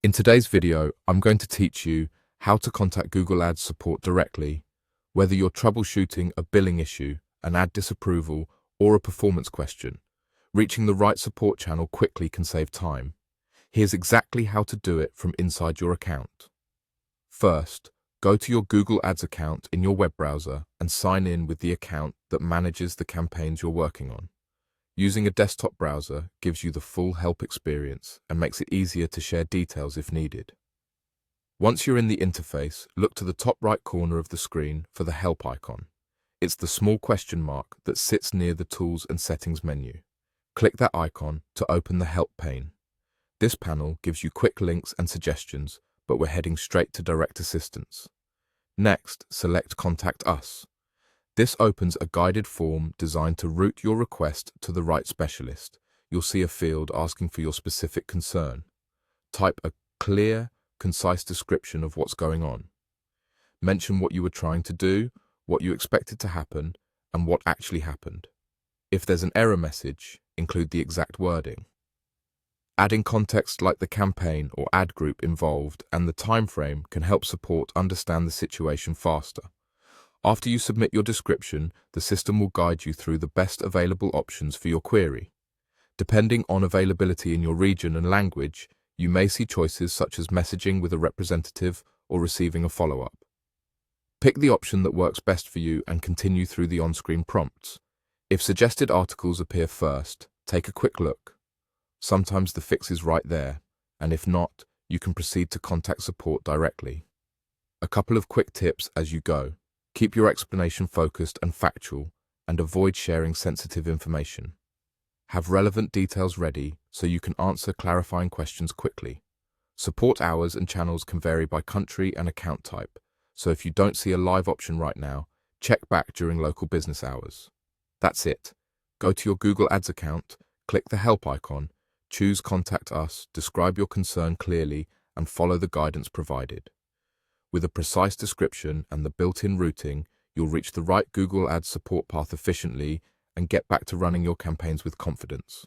In today's video, I'm going to teach you how to contact Google Ads support directly, whether you're troubleshooting a billing issue, an ad disapproval, or a performance question. Reaching the right support channel quickly can save time. Here's exactly how to do it from inside your account. First, go to your Google Ads account in your web browser and sign in with the account that manages the campaigns you're working on. Using a desktop browser gives you the full help experience and makes it easier to share details if needed. Once you're in the interface, look to the top right corner of the screen for the help icon. It's the small question mark that sits near the Tools and Settings menu. Click that icon to open the Help pane. This panel gives you quick links and suggestions, but we're heading straight to direct assistance. Next, select Contact Us. This opens a guided form designed to route your request to the right specialist. You'll see a field asking for your specific concern. Type a clear, concise description of what's going on. Mention what you were trying to do, what you expected to happen, and what actually happened. If there's an error message, include the exact wording. Adding context like the campaign or ad group involved and the time frame can help support understand the situation faster. After you submit your description, the system will guide you through the best available options for your query. Depending on availability in your region and language, you may see choices such as messaging with a representative or receiving a follow-up. Pick the option that works best for you and continue through the on-screen prompts. If suggested articles appear first, take a quick look. Sometimes the fix is right there, and if not, you can proceed to contact support directly. A couple of quick tips as you go. Keep your explanation focused and factual, and avoid sharing sensitive information. Have relevant details ready so you can answer clarifying questions quickly. Support hours and channels can vary by country and account type, so if you don't see a live option right now, check back during local business hours. That's it. Go to your Google Ads account, click the help icon, choose Contact Us, describe your concern clearly, and follow the guidance provided. With a precise description and the built-in routing, you'll reach the right Google Ads support path efficiently and get back to running your campaigns with confidence.